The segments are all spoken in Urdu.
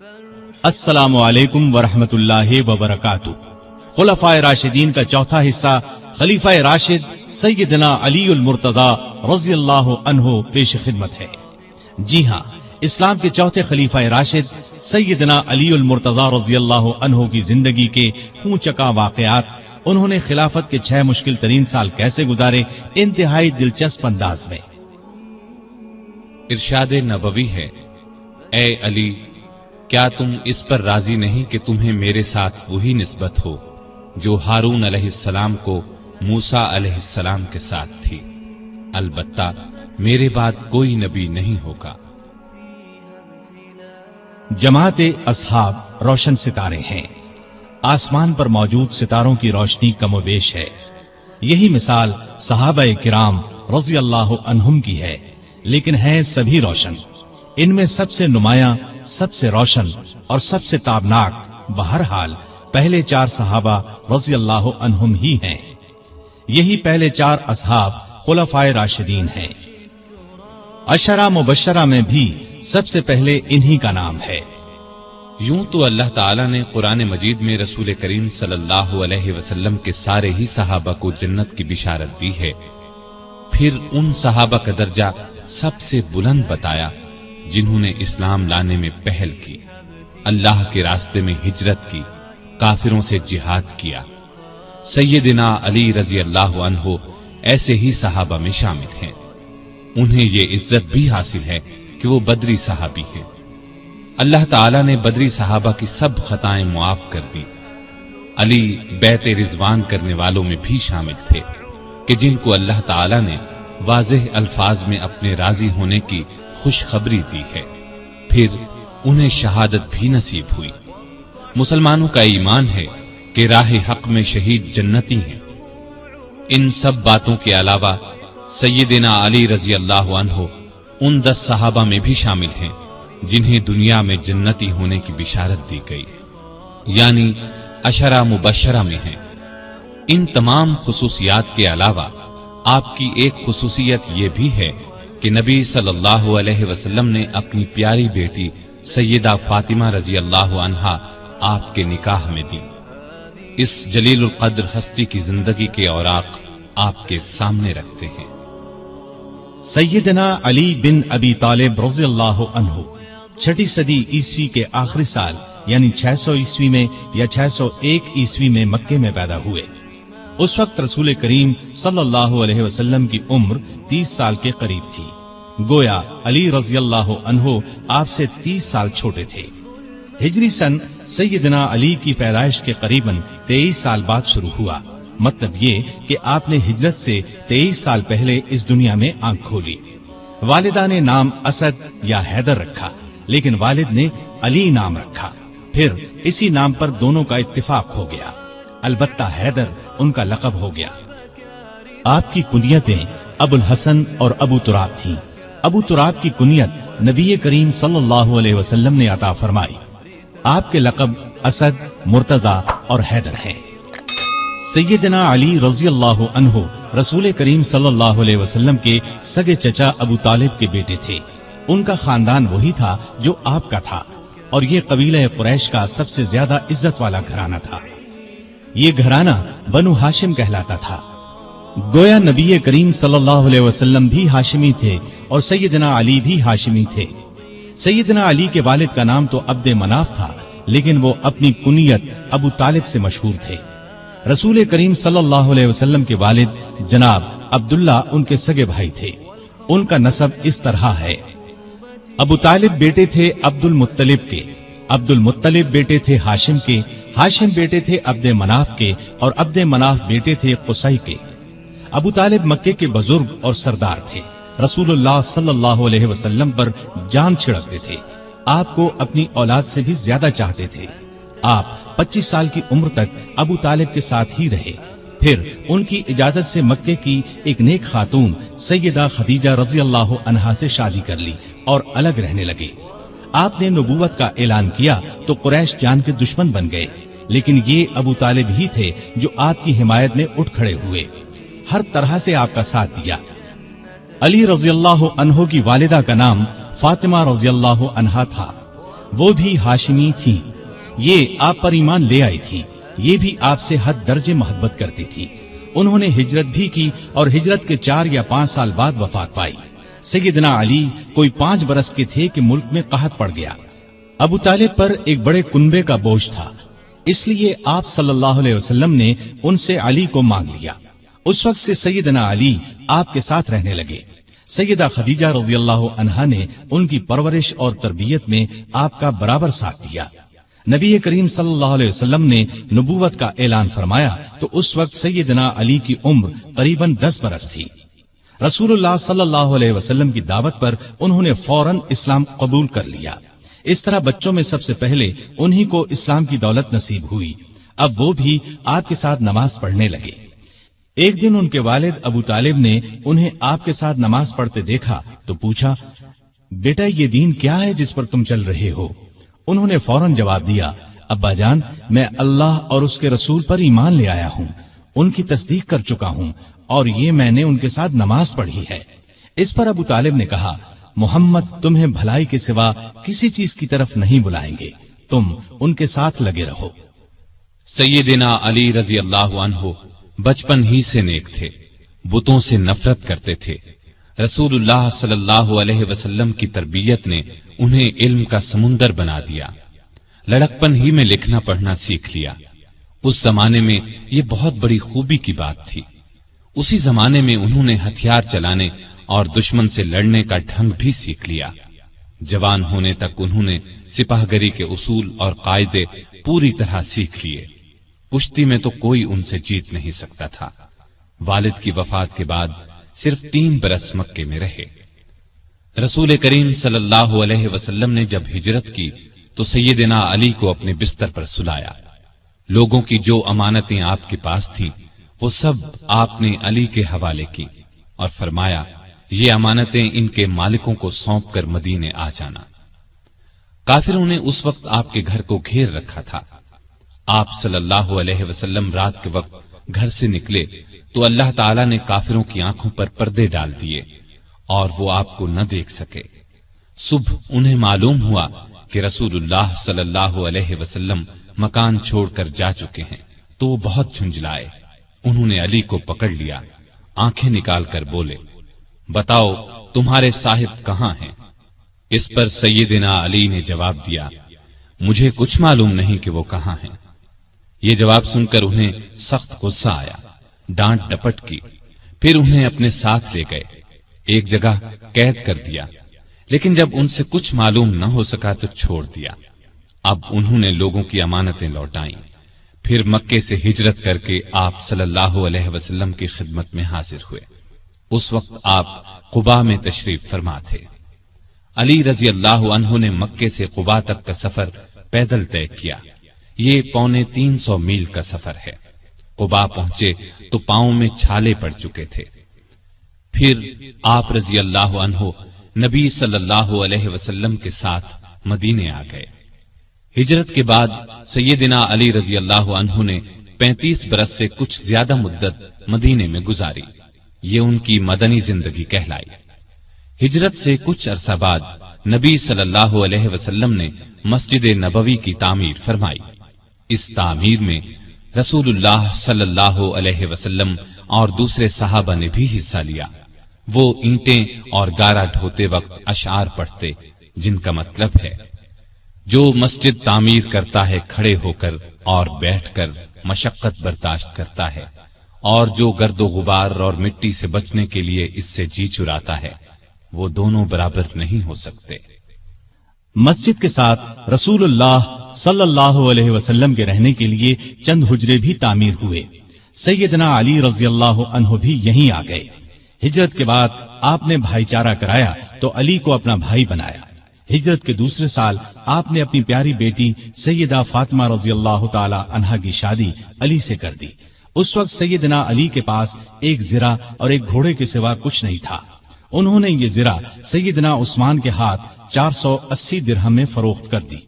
السلام علیکم ورحمۃ اللہ وبرکاتہ۔ خلفائے راشدین کا چوتھا حصہ خلیفہ راشد سیدنا علی المرتضی رضی اللہ عنہ پیش خدمت ہے۔ جی ہاں، اسلام کے چوتھے خلیفہ راشد سیدنا علی المرتضی رضی اللہ عنہ کی زندگی کے خون چکا واقعات، انہوں نے خلافت کے 6 مشکل ترین سال کیسے گزارے، انتہائی دلچسپ انداز میں۔ ارشاد نبوی ہے، اے علی، کیا تم اس پر راضی نہیں کہ تمہیں میرے ساتھ وہی نسبت ہو جو ہارون علیہ السلام کو موسیٰ علیہ السلام کے ساتھ تھی؟ البتہ میرے بعد کوئی نبی نہیں ہوگا۔ جماعت اصحاب روشن ستارے ہیں، آسمان پر موجود ستاروں کی روشنی کم و بیش ہے۔ یہی مثال صحابہ کرام رضی اللہ عنہم کی ہے، لیکن ہیں سبھی روشن۔ ان میں سب سے نمایاں، سب سے روشن اور سب سے تابناک بہرحال پہلے 4 صحابہ رضی اللہ عنہم ہی ہیں۔ یہی پہلے 4 اصحاب خلفائے راشدین ہیں۔ عشرہ مبشرہ میں بھی سب سے پہلے انہی کا نام ہے۔ یوں تو اللہ تعالیٰ نے قرآن مجید میں رسول کریم صلی اللہ علیہ وسلم کے سارے ہی صحابہ کو جنت کی بشارت دی ہے، پھر ان صحابہ کا درجہ سب سے بلند بتایا جنہوں نے اسلام لانے میں پہل کی، اللہ کے راستے میں ہجرت کی، کافروں سے جہاد کیا۔ سیدنا علی رضی اللہ عنہ ایسے ہی صحابہ میں شامل ہیں۔ انہیں یہ عزت بھی حاصل ہے کہ وہ بدری صحابی ہیں۔ اللہ تعالیٰ نے بدری صحابہ کی سب خطائیں معاف کر دی۔ علی بیعت رضوان کرنے والوں میں بھی شامل تھے کہ جن کو اللہ تعالیٰ نے واضح الفاظ میں اپنے راضی ہونے کی خوشخبری دی ہے، پھر انہیں شہادت بھی نصیب ہوئی۔ مسلمانوں کا ایمان ہے کہ راہ حق میں شہید جنتی ہیں۔ ان سب باتوں کے علاوہ سیدنا علی رضی اللہ عنہ ان 10 صحابہ میں بھی شامل ہیں جنہیں دنیا میں جنتی ہونے کی بشارت دی گئی، یعنی عشرہ مبشرہ میں ہیں۔ ان تمام خصوصیات کے علاوہ آپ کی ایک خصوصیت یہ بھی ہے کہ نبی صلی اللہ علیہ وسلم نے اپنی پیاری بیٹی سیدہ فاطمہ رضی اللہ عنہا آپ کے نکاح میں دی۔ اس جلیل القدر ہستی کی زندگی کے اوراق آپ کے سامنے رکھتے ہیں۔ سیدنا علی بن ابی طالب رضی اللہ عنہ 6 صدی عیسوی کے آخری سال یعنی 600 عیسوی میں یا 601 عیسوی میں مکے میں پیدا ہوئے۔ اس وقت رسول کریم صلی اللہ علیہ وسلم کی عمر 30 سال کے قریب تھی، گویا علی رضی اللہ عنہ آپ سے 30 سال چھوٹے تھے۔ ہجری سن سیدنا علی کی پیدائش کے قریباً 23 سال بعد شروع ہوا، مطلب یہ کہ آپ نے ہجرت سے 23 سال پہلے اس دنیا میں آنکھ کھولی۔ والدہ نے نام اسد یا حیدر رکھا، لیکن والد نے علی نام رکھا، پھر اسی نام پر دونوں کا اتفاق ہو گیا، البتہ حیدر ان کا لقب ہو گیا۔ آپ کی کنیتیں ابو الحسن اور ابو تراب تھیں۔ ابو تراب کی کنیت نبی کریم صلی اللہ علیہ وسلم نے عطا فرمائی۔ آپ کے لقب اسد، مرتضی اور حیدر ہیں۔ سیدنا علی رضی اللہ عنہ رسول کریم صلی اللہ علیہ وسلم کے سگے چچا ابو طالب کے بیٹے تھے۔ ان کا خاندان وہی تھا جو آپ کا تھا، اور یہ قبیلہ قریش کا سب سے زیادہ عزت والا گھرانہ تھا۔ یہ گھرانہ بنو ہاشم کہلاتا تھا۔ گویا نبی کریم صلی اللہ علیہ وسلم بھی ہاشمی تھے اور سیدنا علی بھی ہاشمی تھے۔ سیدنا علی کے والد کا نام تو عبد مناف تھا، لیکن وہ اپنی کنیت ابو طالب سے مشہور تھے۔ رسول کریم صلی اللہ علیہ وسلم کے والد جناب عبداللہ ان کے سگے بھائی تھے۔ ان کا نسب اس طرح ہے: ابو طالب بیٹے تھے عبد المطلب کے، عبد المطلب بیٹے تھے ہاشم کے، ہاشم بیٹے تھے عبد مناف کے، اور عبد مناف بیٹے تھے قصی کے۔ ابو طالب مکے کے بزرگ اور سردار تھے، رسول اللہ صلی اللہ علیہ وسلم پر جان چھڑکتے تھے، آپ کو اپنی اولاد سے بھی زیادہ چاہتے تھے۔ آپ 25 سال کی عمر تک ابو طالب کے ساتھ ہی رہے، پھر ان کی اجازت سے مکے کی ایک نیک خاتون سیدہ خدیجہ رضی اللہ عنہا سے شادی کر لی اور الگ رہنے لگے۔ آپ نے نبوت کا اعلان کیا تو قریش جان کے دشمن بن گئے، لیکن یہ ابو طالب ہی تھے جو آپ کی حمایت میں اٹھ کھڑے ہوئے، ہر طرح سے آپ کا ساتھ دیا۔ علی رضی اللہ عنہ کی والدہ کا نام فاطمہ رضی اللہ عنہا تھا۔ وہ بھی ہاشمی تھیں، یہ آپ پر ایمان لے آئی تھیں، یہ بھی آپ سے حد درجے محبت کرتی تھی۔ انہوں نے ہجرت بھی کی اور ہجرت کے 4 یا 5 سال بعد وفات پائی۔ سیدنا علی کوئی 5 برس کے تھے کہ ملک میں قحط پڑ گیا۔ ابو طالب پر ایک بڑے کنبے کا بوجھ تھا، اس لیے آپ صلی اللہ علیہ وسلم نے ان سے علی کو مانگ لیا۔ اس وقت سے سیدنا علی آپ کے ساتھ رہنے لگے۔ سیدہ خدیجہ رضی اللہ عنہا نے ان کی پرورش اور تربیت میں آپ کا برابر ساتھ دیا۔ نبی کریم صلی اللہ علیہ وسلم نے نبوت کا اعلان فرمایا تو اس وقت سیدنا علی کی عمر قریباً 10 برس تھی۔ رسول اللہ صلی اللہ علیہ وسلم کی دعوت پر انہوں نے فوراً اسلام قبول کر لیا۔ اس طرح بچوں میں سب سے پہلے انہی کو اسلام کی دولت نصیب ہوئی۔ اب وہ بھی آپ کے ساتھ نماز پڑھنے لگے۔ ایک دن ان کے والد ابو طالب نے انہیں آپ کے ساتھ نماز پڑھتے دیکھا تو پوچھا، بیٹا یہ دین کیا ہے جس پر تم چل رہے ہو؟ انہوں نے فوراً جواب دیا، ابا جان میں اللہ اور اس کے رسول پر ایمان لے آیا ہوں، ان کی تصدیق کر چکا ہوں اور یہ میں نے ان کے ساتھ نماز پڑھی ہے۔ اس پر ابو طالب نے کہا، محمد تمہیں بھلائی کے سوا کسی چیز کی طرف نہیں بلائیں گے، تم ان کے ساتھ لگے رہو۔ سیدنا علی رضی اللہ عنہ بچپن ہی سے نیک تھے، بتوں سے نفرت کرتے تھے۔ رسول اللہ صلی اللہ علیہ وسلم کی تربیت نے انہیں علم کا سمندر بنا دیا۔ لڑکپن ہی میں لکھنا پڑھنا سیکھ لیا۔ اس زمانے میں یہ بہت بڑی خوبی کی بات تھی۔ اسی زمانے میں انہوں نے ہتھیار چلانے اور دشمن سے لڑنے کا ڈھنگ بھی سیکھ لیا۔ جوان ہونے تک انہوں نے سپاہ گری کے اصول اور قاعدے پوری طرح سیکھ لیے۔ کشتی میں تو کوئی ان سے جیت نہیں سکتا تھا۔ والد کی وفات کے بعد صرف 3 برس مکے میں رہے۔ رسول کریم صلی اللہ علیہ وسلم نے جب ہجرت کی تو سیدنا علی کو اپنے بستر پر سلایا۔ لوگوں کی جو امانتیں آپ کے پاس تھیں وہ سب آپ نے علی کے حوالے کی اور فرمایا، یہ امانتیں ان کے مالکوں کو سونپ کر مدینے آ جانا۔ کافروں نے اس وقت آپ کے گھر کو گھیر رکھا تھا۔ آپ صلی اللہ علیہ وسلم رات کے وقت گھر سے نکلے تو اللہ تعالیٰ نے کافروں کی آنکھوں پر پردے ڈال دیے اور وہ آپ کو نہ دیکھ سکے۔ صبح انہیں معلوم ہوا کہ رسول اللہ صلی اللہ علیہ وسلم مکان چھوڑ کر جا چکے ہیں تو وہ بہت جھنجھلائے۔ انہوں نے علی کو پکڑ لیا، آنکھیں نکال کر بولے، بتاؤ تمہارے صاحب کہاں ہیں؟ اس پر سیدنا علی نے جواب دیا، مجھے کچھ معلوم نہیں کہ وہ کہاں ہیں۔ یہ جواب سن کر انہیں سخت غصہ آیا، ڈانٹ ڈپٹ کی، پھر انہیں اپنے ساتھ لے گئے، ایک جگہ قید کر دیا، لیکن جب ان سے کچھ معلوم نہ ہو سکا تو چھوڑ دیا۔ اب انہوں نے لوگوں کی امانتیں لوٹائیں، پھر مکے سے ہجرت کر کے آپ صلی اللہ علیہ وسلم کی خدمت میں حاضر ہوئے۔ اس وقت آپ قباء میں تشریف فرما تھے۔ علی رضی اللہ عنہ نے مکے سے قباء تک کا سفر پیدل طے کیا۔ یہ 350 میل کا سفر ہے۔ قباء پہنچے تو پاؤں میں چھالے پڑ چکے تھے۔ پھر آپ رضی اللہ عنہ نبی صلی اللہ علیہ وسلم کے ساتھ مدینے آ گئے۔ ہجرت کے بعد سیدنا علی رضی اللہ عنہ نے 35 برس سے کچھ زیادہ مدت مدینے میں گزاری۔ یہ ان کی مدنی زندگی کہلائی۔ ہجرت سے کچھ عرصہ بعد نبی صلی اللہ علیہ وسلم نے مسجد نبوی کی تعمیر فرمائی۔ اس تعمیر میں رسول اللہ صلی اللہ علیہ وسلم اور دوسرے صحابہ نے بھی حصہ لیا۔ وہ اینٹیں اور گارا ڈھوتے وقت اشعار پڑھتے جن کا مطلب ہے، جو مسجد تعمیر کرتا ہے کھڑے ہو کر اور بیٹھ کر مشقت برداشت کرتا ہے، اور جو گرد و غبار اور مٹی سے بچنے کے لیے اس سے جی چراتا ہے، وہ دونوں برابر نہیں ہو سکتے۔ مسجد کے ساتھ رسول اللہ صلی اللہ علیہ وسلم کے رہنے کے لیے چند حجرے بھی تعمیر ہوئے۔ سیدنا علی رضی اللہ عنہ بھی یہیں آ گئے۔ ہجرت کے بعد آپ نے بھائی چارہ کرایا تو علی کو اپنا بھائی بنایا۔ ہجرت کے دوسرے سال آپ نے اپنی پیاری بیٹی سیدہ فاطمہ رضی اللہ تعالی عنہا کی شادی علی سے کر دی۔ اس وقت سیدنا علی کے پاس ایک زرہ اور ایک گھوڑے کے سوا کچھ نہیں تھا۔ انہوں نے یہ زرہ سیدنا عثمان کے ہاتھ 480 درہم میں فروخت کر دی۔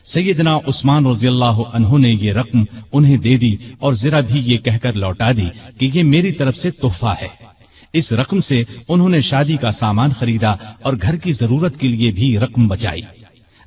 سیدنا عثمان رضی اللہ عنہ نے یہ رقم انہیں دے دی اور زرہ بھی یہ کہہ کر لوٹا دی کہ یہ میری طرف سے تحفہ ہے۔ اس رقم سے انہوں نے شادی کا سامان خریدا اور گھر کی ضرورت کے لیے بھی رقم بچائی۔